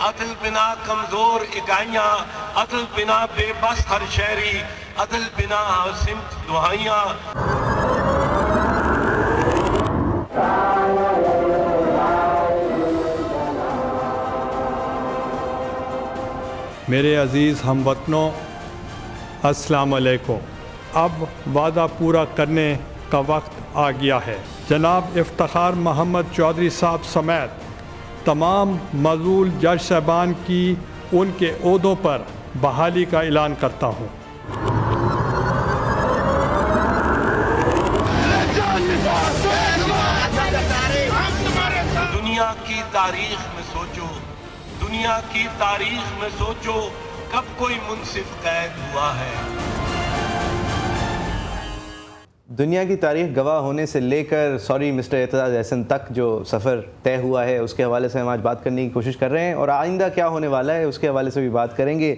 عدل بنا کمزور اکائیاں، عدل بنا بے بس ہر شہری، عدل بنا سمت دہائیاں۔ میرے عزیز ہم وطنوں، السلام علیکم۔ اب وعدہ پورا کرنے کا وقت آ گیا ہے۔ جناب افتخار محمد چودھری صاحب سمیت تمام معزول جج صاحبان کی ان کے عہدوں پر بحالی کا اعلان کرتا ہوں۔ دنیا کی تاریخ میں سوچو، دنیا کی تاریخ میں سوچو، کب کوئی منصف قید ہوا ہے؟ دنیا کی تاریخ گواہ ہونے سے لے کر سوری مسٹر اعتزاز احسن تک جو سفر طے ہوا ہے، اس کے حوالے سے ہم آج بات کرنے کی کوشش کر رہے ہیں، اور آئندہ کیا ہونے والا ہے اس کے حوالے سے بھی بات کریں گے۔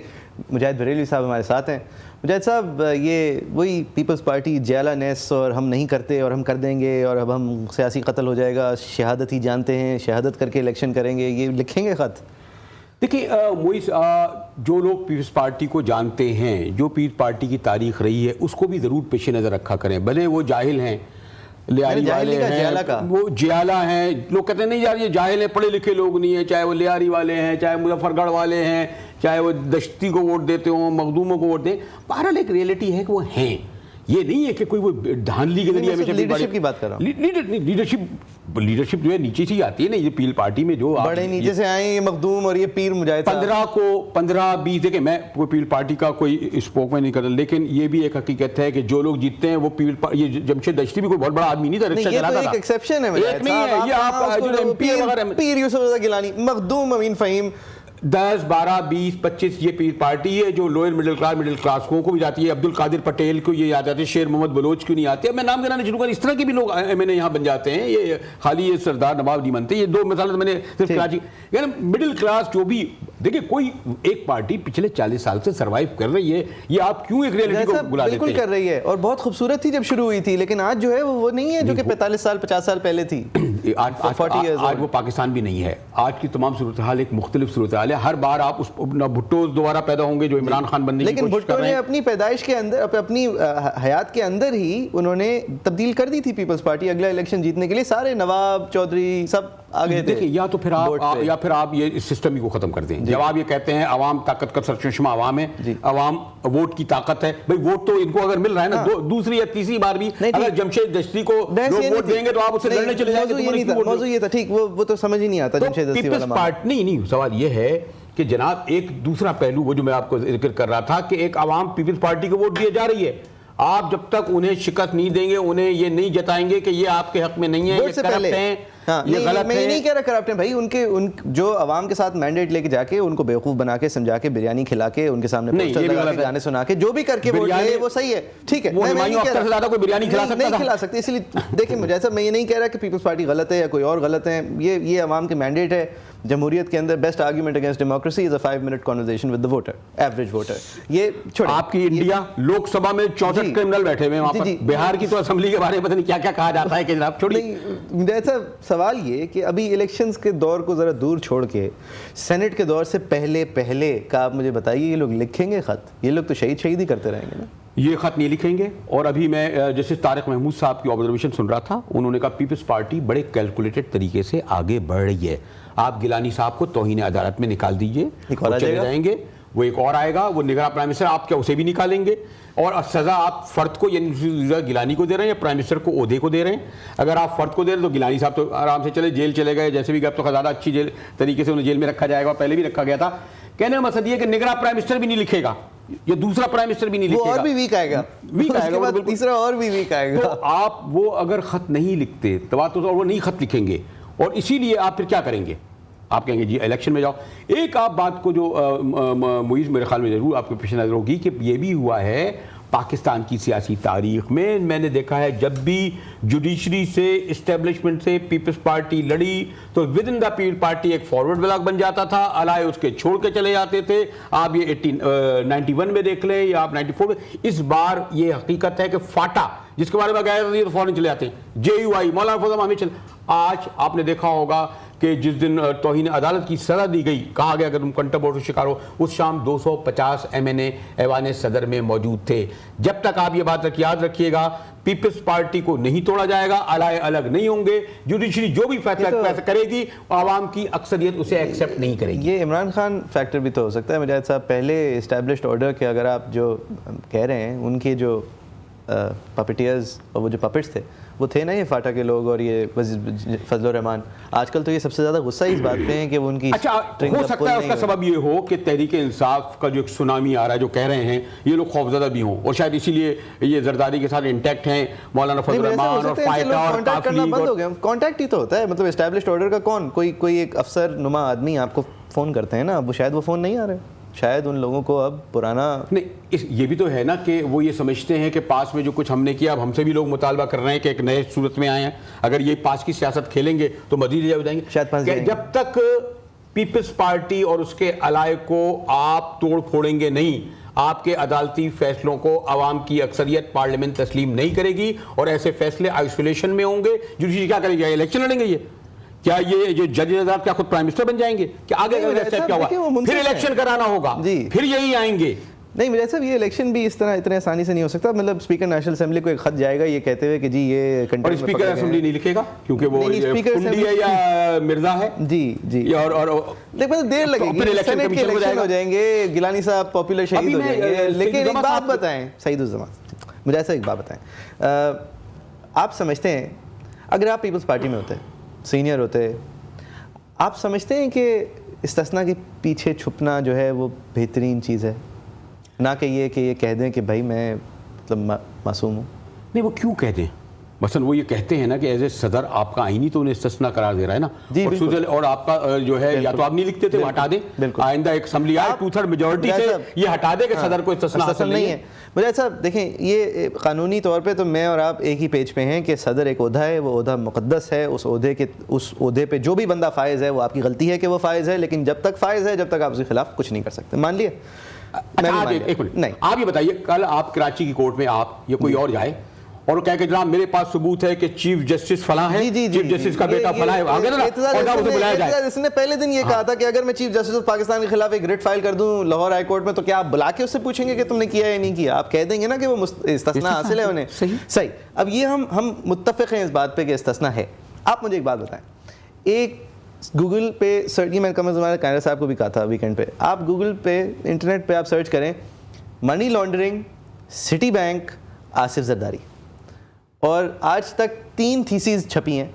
مجاہد بریلوی صاحب ہمارے ساتھ ہیں۔ مجاہد صاحب، یہ وہی پیپلز پارٹی جیلا نیس اور ہم نہیں کرتے اور ہم کر دیں گے اور اب ہم سیاسی قتل ہو جائے گا، شہادت ہی جانتے ہیں، شہادت کر کے الیکشن کریں گے، یہ لکھیں گے خط؟ دیکھیں موئز، جو لوگ پیپلز پارٹی کو جانتے ہیں، جو پیپلز پارٹی کی تاریخ رہی ہے، اس کو بھی ضرور پیش نظر رکھا کریں۔ بھلے وہ جاہل ہیں، لیاری والے ہیں، وہ جیالہ ہیں، لوگ کہتے ہیں نہیں یار یہ جاہل ہیں، پڑھے لکھے لوگ نہیں ہیں، چاہے وہ لیاری والے ہیں، چاہے مظفر گڑھ والے ہیں، چاہے وہ دشتی کو ووٹ دیتے ہوں، مخدوموں کو ووٹ دیں۔ بہرحال ایک ریئلٹی ہے کہ وہ ہیں، یہ نہیں ہے کہ کوئی وہ دھاندلی کے ذریعے لیڈرشپ کی بات کر رہا ہوں۔ لیڈرشپ جو ہے نیچے سے ہی آتی ہے نا، یہ پیل پارٹی میں جو بڑے نیچے سے آئے ہیں، یہ مخدوم اور یہ پیر مجاہد 15-20 دیکھیں، میں کوئی پیل پارٹی کا کوئی اسپوک میں نہیں کرتا، لیکن یہ بھی ایک حقیقت ہے کہ جو لوگ جیتتے ہیں وہ یہ جمشید دشتی بھی کوئی بہت بڑا آدمی نہیں تھا، رکشہ چلاتا تھا۔ یہ تو ایک ایکسیپشن ہے، ایک نہیں ہے، یہ آپ جو ایم پی وغیرہ پیر یوسف رضا گیلانی، مخدوم امین فہیم، 10, 12, 20, 25 یہ پیل پارٹی ہے جو لوئر مڈل کلاس کو بھی جاتی ہے۔ عبد القادر پٹیل کو یہ یاد آتے ہیں، شیر محمد بلوچ کو نہیں آتے۔ میں نام گرانا شروع کر، اس طرح کے بھی لوگ ایم این اے یہاں بن جاتے ہیں، یہ خالی یہ سردار نواب نہیں بنتے۔ یہ 2 مثالیں میں نے صرف کراچی، یعنی مڈل کلاس جو بھی دیکھیں، کوئی ایک پارٹی پچھلے 40 سال سے سروائیو کر رہی ہے، یہ آپ کیوں ایک ریئلٹی کو بلا دیتے ہیں؟ بالکل کر رہی ہے، اور بہت خوبصورت تھی جب شروع ہوئی تھی، لیکن آج جو ہے وہ نہیں ہے جو کہ 45 سال 50 سال پہلے تھی۔ آج وہ پاکستان بھی نہیں ہے، آج کی تمام صورتحال ایک مختلف صورتحال ہے۔ ہر بار آپ بھٹو دوبارہ پیدا ہوں گے جو عمران خان بننے کی کوشش کر رہے ہیں، لیکن بھٹو نے اپنی پیدائش کے اندر، اپنی حیات کے اندر ہی انہوں نے تبدیل کر دی تھی پیپلز پارٹی اگلا الیکشن جیتنے کے لیے۔ سارے نواب چودھری سب آگے تھے۔ دیکھیں، یا پھر آپ یہ سسٹم ہی کو ختم کر دیں۔ جب آپ یہ کہتے ہیں عوام طاقت کا سرچشمہ عوام ہے، عوام ووٹ کی طاقت ہے، بھئی ووٹ تو ان کو اگر مل رہا ہے نا، دوسری یا تیسری بار بھی اگر جمشید دشتی کو لوگ ووٹ دیں گے تو آپ اسے لڑنے چلے جائیں گے۔ موضوع یہ تھا، ٹھیک، وہ تو سمجھ ہی نہیں آتا جمشید دستی والا پارٹی۔ نہیں، سوال یہ ہے کہ جناب ایک دوسرا پہلو وہ جو میں آپ کو ذکر کر رہا تھا کہ ایک عوام پیپلز پارٹی کو ووٹ دیا جا رہی ہے، آپ جب تک انہیں شکست نہیں دیں گے، انہیں یہ نہیں جتائیں گے کہ یہ آپ کے حق میں نہیں ہے، یہ کرپٹ ہیں، یہ غلط ہے۔ میں نہیں کہہ رہا کرپٹ ہیں بھائی، ان جو عوام کے ساتھ مینڈیٹ لے کے جا کے ان کو بیوقوف بنا کے سمجھا کے بریانی کھلا کے ان کے سامنے پوسٹر لگا کے گانے سنا کے جو بھی کر کے ووٹ لے وہ صحیح ہے، ٹھیک ہے۔ وہ ہمایوں اختر سے زیادہ کوئی بریانی کھلا سکتا تھا؟ نہیں کھلا سکتے، اس لیے دیکھیں مجاہد صاحب، میں یہ نہیں کہہ رہا کہ پیپلز پارٹی غلط ہے یا کوئی اور غلط ہے، یہ عوام کے مینڈیٹ ہے۔ جمہوریت کے اندر best argument against democracy is a 5-minute conversation with the voter, average voter۔ یہ چھوڑیں، آپ کی انڈیا لوک سبھا میں 64 کرمنل بیٹھے ہوئے ہیں وہاں پر، بہار کی تو اسمبلی کے بارے میں پتہ نہیں کیا کیا کہا جاتا ہے کہ جناب چھوڑیے۔ مجاہد صاحب، سوال یہ کہ ابھی الیکشنز کے دور کو ذرا دور چھوڑ کے سینٹ کے دور سے پہلے کا آپ مجھے بتائیے، یہ لوگ لکھیں گے خط؟ یہ لوگ تو شہید ہی کرتے رہیں گے نا۔ یہ خط نہیں لکھیں گے، اور ابھی میں جیسے طارق محمود صاحب کی آبزرویشن سن رہا تھا، انہوں نے کہا پیپلز پارٹی بڑے کیلکولیٹڈ طریقے سے آگے بڑھ رہی ہے۔ آپ گیلانی صاحب کو توہین عدالت میں نکال دیجئے، وہ چلے جائیں گے، وہ ایک اور آئے گا، وہ نگراں پرائم منسٹر، آپ کیا اسے بھی نکالیں گے؟ اور سزا آپ فرد کو یعنی گیلانی کو دے رہے ہیں یا پرائم منسٹر کو عہدے کو دے رہے ہیں؟ اگر آپ فرد کو دے رہے ہیں تو گیلانی صاحب تو آرام سے چلے جیل چلے گئے، جیسے بھی گئے، اب تو زیادہ اچھی طریقے سے انہیں جیل میں رکھا جائے گا، پہلے بھی رکھا گیا تھا۔ کہنے کا مقصد یہ کہ نگراں پرائم منسٹر بھی نہیں لکھے گا، یہ دوسرا پرائم منسٹر بھی نہیں لکھے گا، وہ اور بھی ویک آئے گا، اس کے بعد تیسرا اور بھی ویک آئے گا۔ تو آپ وہ اگر خط نہیں لکھتے تو وہ نہیں خط لکھیں گے، اور اسی لیے آپ پھر کیا کریں گے؟ آپ کہیں گے جی الیکشن میں جاؤ۔ ایک آپ بات کو جو معیز میرے خیال میں ضرور آپ کے پیش نظر ہوگی کہ یہ بھی ہوا ہے پاکستان کی سیاسی تاریخ میں نے دیکھا ہے جب بھی جوڈیشری سے اسٹیبلشمنٹ سے پیپلز پارٹی لڑی تو within the Peoples Party ایک فارورڈ بلاک بن جاتا تھا، الائے اس کے چھوڑ کے چلے جاتے تھے۔ آپ یہ 91 میں دیکھ لیں یا آپ 94 میں۔ اس بار یہ حقیقت ہے کہ فاٹا جس کے بارے میں گیا تو فوراً چلے جاتے ہیں، جے یو آئی مولانا فضل محمد چل۔ آج آپ نے دیکھا ہوگا کہ جس دن توہین عدالت کی سزا دی گئی، کہا گیا کہ تم کنٹمپٹ آف کا شکار ہو، اس شام 250 MNA ایوان صدر میں موجود تھے۔ جب تک آپ یہ بات یاد رکھیے گا، پیپلز پارٹی کو نہیں توڑا جائے گا، علائے الگ نہیں ہوں گے، جوڈیشری جو بھی فیصلہ کرے گی عوام کی اکثریت اسے ایکسیپٹ نہیں کرے گی۔ یہ عمران خان فیکٹر بھی تو ہو سکتا ہے مجاہد صاحب، پہلے اسٹیبلشڈ آرڈر کے اگر آپ جو کہہ رہے ہیں ان کے جو پپیٹیئرز اور وہ جو پپٹس تھے وہ تھے نا یہ فاٹا کے لوگ اور یہ فضل الرحمان، آج کل تو یہ سب سے زیادہ غصہ اس بات پہ ہے کہ وہ ان کی اچھا ہو سکتا ہے اس کا سبب یہ ہو کہ تحریک انصاف کا جو ایک سونامی آ رہا ہے، جو کہہ رہے ہیں یہ لوگ خوفزدہ بھی ہوں اور شاید اسی لیے یہ زرداری کے ساتھ انٹیکٹ ہیں، مولانا فضل الرحمان اور فائٹا اور کانٹیکٹ ہی تو ہوتا ہے، مطلب اسٹیبلشڈ آرڈر کا کون کوئی ایک افسر نما آدمی آپ کو فون کرتے ہیں نا، اب شاید وہ فون نہیں آ رہے، شاید ان لوگوں کو اب پرانا نہیں، یہ بھی تو ہے نا کہ وہ یہ سمجھتے ہیں کہ پاس میں جو کچھ ہم نے کیا اب ہم سے بھی لوگ مطالبہ کر رہے ہیں کہ ایک نئے صورت میں آئے ہیں، اگر یہ پاس کی سیاست کھیلیں گے تو مزید ہو جائیں گے، شاید جب تک پیپلز پارٹی اور اس کے علائے کو آپ توڑ پھوڑیں گے نہیں، آپ کے عدالتی فیصلوں کو عوام کی اکثریت پارلیمنٹ تسلیم نہیں کرے گی اور ایسے فیصلے آئسولیشن میں ہوں گے، جوڈیشری کیا کرے گی؟ الیکشن لڑیں گے، کیا یہ جو جج حضرات کیا خود پرائم منسٹر بن جائیں گے؟ کہ آگے کیا ہوا؟ پھر الیکشن کرانا ہوگا، پھر یہی آئیں گے۔ نہیں میرے صاحب یہ الیکشن بھی اس طرح اتنے آسانی سے نہیں ہو سکتا، مطلب اسپیکر نیشنل اسمبلی کو ایک خت جائے گا یہ کہتے ہوئے کہ جی یہ اور اسپیکر اسمبلی نہیں لکھے گا کیونکہ وہ کنڈی ہے یا مرزا ہے، جی اور لیکن دیر لگے گی، سینٹ کے الیکشن ہو جائیں گے، گیلانی صاحب پاپولر شہید ہو جائیں گے، لیکن ایک بات بتائیں سعید الزمان، مجھے ایسا ایک بات بتائیں، آپ سمجھتے ہیں اگر آپ پیپلز پارٹی میں ہوتے سینئر ہوتے، آپ سمجھتے ہیں کہ استثناء کے پیچھے چھپنا جو ہے وہ بہترین چیز ہے، نہ کہ یہ کہہ دیں کہ بھائی میں مطلب معصوم ہوں؟ نہیں، وہ کیوں کہتے ہیں؟ مثلا وہ یہ کہتے ہیں نا کہ ایز اے صدر آپ کا آئینی تو انہیں استثناء قرار دے رہا ہے نا، اور آپ کا جو ہے یا تو آپ نہیں لکھتے تھے وہ ہٹا دیں، آئندہ ایک اسمبلی آئے 2/3 میجورٹی سے یہ ہٹا دے کہ صدر کو استثناء حاصل نہیں ہے۔ مجھے صاحب دیکھیں یہ قانونی طور پہ تو میں اور آپ ایک ہی پیج پہ ہیں کہ صدر ایک عہدہ ہے، وہ عہدہ مقدس ہے، اس عہدے پہ جو بھی بندہ فائز ہے وہ آپ کی غلطی ہے کہ وہ فائز ہے، لیکن جب تک فائز ہے جب تک آپ اس کے خلاف کچھ نہیں کر سکتے، مان لیے؟ ایک منٹ، نہیں آپ یہ بتائیے کل آپ کراچی کی کورٹ میں آپ یا کوئی اور جائے اور کہہ کہ جناب میرے پاس ثبوت ہے کہ چیف جسٹس فلاں ہے، چیف جسٹس کا بیٹا فلاں ہے، آگے نا اور اسے بلایا جائے۔ اس نے پہلے دن یہ کہا تھا کہ اگر میں چیف جسٹس آف پاکستان کے خلاف ایک ریٹ فائل کر دوں لاہور ہائی کورٹ میں تو کیا آپ بلا کے اس سے پوچھیں گے کہ تم نے کیا یا نہیں کیا؟ آپ کہہ دیں گے نا کہ وہ استثناء حاصل ہے انہیں، صحیح۔ اب یہ ہم متفق ہیں اس بات پہ کہ استثناء ہے۔ آپ مجھے ایک بات بتائیں، ایک گوگل پہ سرچ، میں کم از کم کائنہ صاحب کو بھی کہا تھا ویکینڈ پہ، آپ گوگل پہ انٹرنیٹ پہ آپ سرچ کریں money laundering city bank Asif Zardari, اور آج تک 3 تھیسیز چھپی ہیں،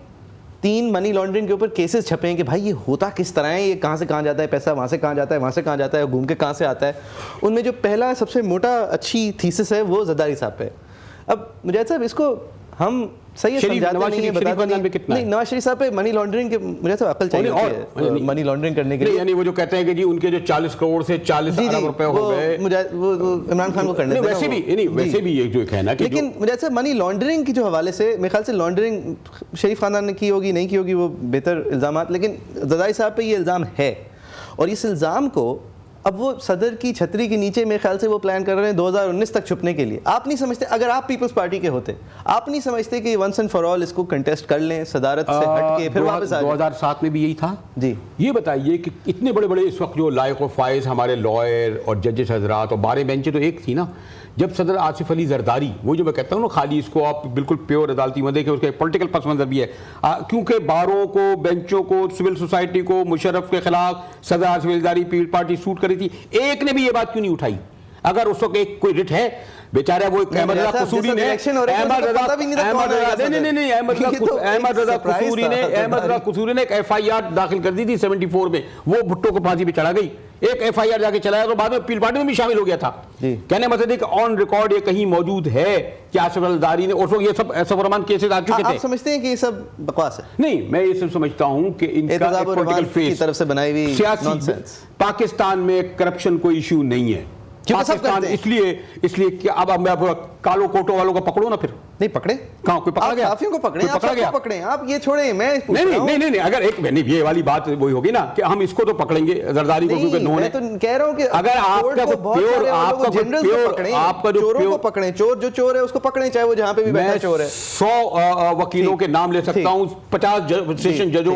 3 منی لانڈرنگ کے اوپر کیسز چھپے ہیں کہ بھائی یہ ہوتا کس طرح ہے، یہ کہاں سے کہاں جاتا ہے پیسہ، وہاں سے کہاں جاتا ہے، وہاں سے کہاں جاتا ہے، گھوم کے کہاں سے آتا ہے۔ ان میں جو پہلا سب سے موٹا اچھی تھیسس ہے وہ زرداری صاحب پہ۔ اب مجاہد صاحب اس کو ہم صحیح سمجھاتے نہیں ہیں، بتاتے نہیں، نواز شریف صاحب پہ منی لانڈرنگ کے مجھے تو عقل چاہیے ہوتی ہے منی لانڈرنگ کرنے کے لیے، یعنی وہ جو کہتے ہیں کہ جی ان کے جو 40 کروڑ سے 40 ارب روپے ہو گئے، وہ عمران خان کو کرنے دینا، ویسے بھی یہ جو کہنا کہ لیکن مجھے ایسا منی لانڈرنگ کی جو حوالے سے میرے خیال سے لانڈرنگ شریف خاندان نے کی ہوگی نہیں کی ہوگی وہ بہتر الزامات، لیکن زرداری صاحب پہ یہ الزام ہے، اور اس الزام کو اب وہ صدر کی چھتری کے نیچے میرے خیال سے وہ پلان کر رہے ہیں 2019 تک چھپنے کے لیے۔ آپ نہیں سمجھتے اگر آپ پیپلز پارٹی کے ہوتے، آپ نہیں سمجھتے کہ ونس اینڈ فار آل اس کو کنٹیسٹ کر لیں صدارت سے ہٹ کے پھر واپس آ جائیں؟ 2007 میں بھی یہی تھا جی۔ یہ بتائیے کہ اتنے بڑے بڑے اس وقت جو لائق و فائز ہمارے لائر اور ججز حضرات اور بارے بینچیں تو ایک تھی نا، جب صدر آصف علی زرداری، وہ جو میں کہتا ہوں نا خالی اس کو آپ بالکل پیور عدالتی میں دیکھیں، اس کا ایک پولیٹیکل پس منظر بھی ہے، کیونکہ باروں کو، بینچوں کو، سول سوسائٹی کو مشرف کے خلاف صدر Asif Ali Zardari people party suit کری تھی، ایک نے بھی یہ بات کیوں نہیں اٹھائی؟ اگر اس وقت ایک کوئی رٹ ہے بیچارہ وہ احمد رضا قصوری نے، احمد رضا قصوری نے ایک FIR داخل کر دی تھی 74 میں، وہ بھٹو کو پھانسی پہ چڑھا گئی، ایک FIR جا کے چلایا تو بعد میں پیپل پارٹی میں بھی شامل ہو گیا تھا، کہنے مطلب کہ آن ریکارڈ یہ کہیں موجود ہے کہ آصف علی زرداری نے، اس وقت یہ سب ایسا فرمان کیسز آ چکے تھے۔ آپ سمجھتے ہیں کہ یہ سب بکواس ہے؟ نہیں، میں یہ سب سمجھتا ہوں کہ ان کا ایک پولیٹیکل فیس کی طرف سے بنائی ہوئی سیاسی، پاکستان میں کرپشن کوئی ایشو نہیں ہے پاکستان، اس لیے کہ اب میں کالو کوٹو والوں کو پکڑو نا پھر نہیں پکڑے کہاں کوئی پکڑا گیا؟ صحافیوں کو پکڑے، کوئی پکڑا گیا؟ پکڑے آپ یہ چھوڑیں، میں نہیں اگر ایک یہ والی بات وہی ہوگی نا کہ ہم اس کو تو پکڑیں گے زرداری کو، کیونکہ انہوں نے، میں تو کہہ رہا ہوں کہ اگر آپ کا چوروں کو پکڑیں، چور جو چور ہے اس کو پکڑیں، چاہے وہ جہاں پہ بھی بیٹھا چور ہے. 100 وکیلوں کے نام لے سکتا ہوں، 50 سیشن ججوں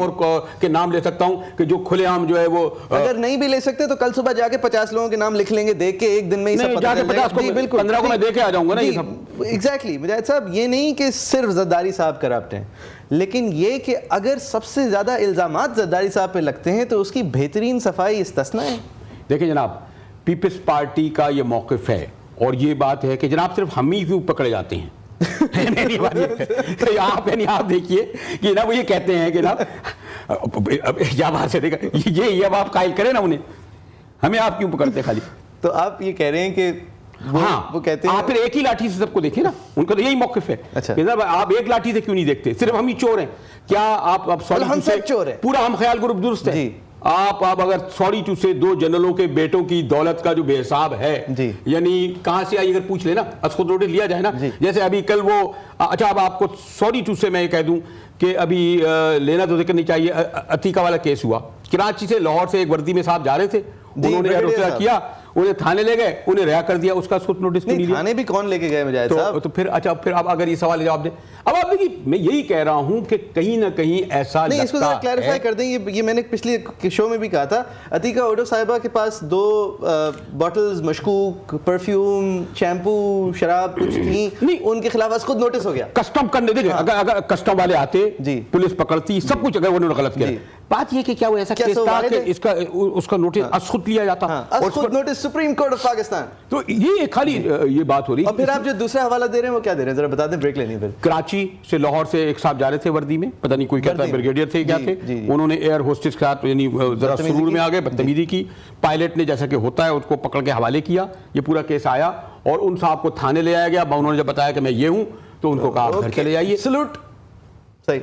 کے نام لے سکتا ہوں کہ جو کھلے عام جو ہے وہ، اگر نہیں بھی لے سکتے تو کل صبح جا کے 50 لوگوں کے نام لکھ لیں گے، دیکھ کے ایک دن میں ہی سب پتہ چل جائے گا. بالکل 15 کو میں دے کے آ جاؤں گا نا یہ سب. ایگزیکٹلی مجاہد صاحب، یہ نہیں کہ صرف زرداری صاحب کرپٹ ہیں، لیکن یہ کہ اگر سب سے زیادہ الزامات زرداری صاحب پہ لگتے ہیں تو اس کی بہترین صفائی استثنا ہے. دیکھیں جناب، پیپلز پارٹی کا یہ موقف ہے اور یہ بات ہے کہ جناب صرف ہم ہی کیوں پکڑے جاتے ہیں. آپ دیکھیے کہ نا وہ یہ کہتے ہیں کہ نا یہ اب آپ قائل کریں نا انہیں، ہمیں آپ کیوں پکڑتے خالی. تو آپ یہ کہہ رہے ہیں کہ وہ کہتے ہیں آپ پھر ایک ہی لاٹھی سے سب کو دیکھیں نا، ان کا تو یہی موقف ہے. آپ ایک لاٹھی سے کیوں نہیں دیکھتے، صرف ہم ہی چور ہیں کیا؟ آپ ہم سب چور ہیں، پورا ہم خیال گروپ درست ہے. آپ اگر 42 سے 2 جنرلوں کے بیٹوں کی دولت کا جو بے حساب ہے، یعنی کہاں سے آئی اگر پوچھ لے نا، از خود نوٹس لیا جائے نا. جیسے ابھی کل وہ، اچھا اب آپ کو 42 سے میں کہہ دوں کہ ابھی لینا تو ذکر نہیں چاہیے، عتیقہ والا کیس ہوا، کراچی سے لاہور سے ایک وردی میں صاحب جا رہے تھے، انہوں نے روسہ کیا، انہیں تھانے لے گئے، انہیں رہا کر دیا، اس کا خود نوٹس نہیں لیا. تھانے بھی کون لے کے گئے مجاہد صاحب؟ تو پھر اچھا پھر اب اگر یہ سوال جواب دیں، اب آپ دیکھیے میں یہی کہہ رہا ہوں کہ کہیں نہ کہیں ایسا نہیں، اس کو ذرا کلیریفائی کر دیں. یہ میں نے پچھلی شو میں بھی کہا تھا، عتیقہ اوڈو صاحبہ کے پاس 2 باٹلز مشکوک پرفیوم، شیمپو، شراب کچھ تھیں، ان کے خلاف از خود نوٹس ہو گیا. کسٹم کرنے دیں، اگر کسٹم والے آتے، پولیس پکڑتی، سب کچھ، اگر انہوں نے غلط کیا. بات یہ کہ کیا وہ ایسا کیس تھا کہ اس کا نوٹس از خود لیا جاتا، از خود notice supreme court of Pakistan. تو یہ خالی یہ بات ہو رہی ہے. اور پھر آپ جو دوسرا حوالہ دے رہے ہیں وہ کیا دے رہے ہیں، ذرا بتا دیں، بریک لینی. پھر کراچی سے لاہور سے ایک صاحب جا رہے تھے وردی میں، پتہ نہیں کوئی کہتا ہے بریگیڈیئر تھے کیا تھے، انہوں نے ایئر ہوسٹس کے ساتھ یعنی ذرا سرور میں آ گئے، بدتمیزی کی. پائلٹ نے جیسا کہ ہوتا ہے اس کو پکڑ کے حوالے کیا. یہ پورا کیس آیا اور ان صاحب کو تھانے لے آیا گیا. انہوں نے جب بتایا کہ میں یہ ہوں تو ان کو کہا آپ گھر چلے جائیے، سلوٹ. صحیح.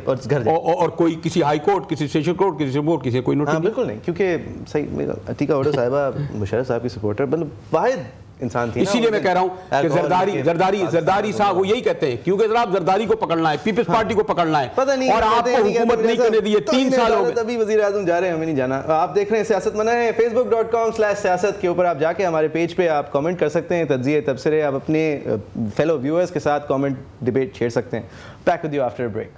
اور کوئی کسی ہائی کورٹ، کسی سیشن کورٹ، کسی سپریم کورٹ، کسی کوئی نوٹس. بالکل نہیں، کیونکہ صحیح عتیقہ اوڈو صاحبہ مشرف صاحب کی سپورٹر، مطلب واحد انسان تھی. اسی لیے میں کہہ رہا ہوں کہ زرداری صاحب وہ یہی کہتے ہیں، کیونکہ جناب زرداری کو پکڑنا ہے، پیپلز پارٹی کو پکڑنا ہے، اور آپ کو حکومت نہیں کرنے دی ہے. 3 سال ہو گئے، ابھی وزیر اعظم جا رہے ہیں، ہمیں نہیں جانا. آپ دیکھ رہے ہیں سیاست منع ہے. facebook.com/سیاست کے اوپر آپ جا کے ہمارے پیج پہ آپ کامنٹ کر سکتے ہیں، تجزیے تبصرے، آپ اپنے فیلو ویورز کے ساتھ کامنٹ ڈیبیٹ چھیڑ سکتے ہیں. Back with you after break.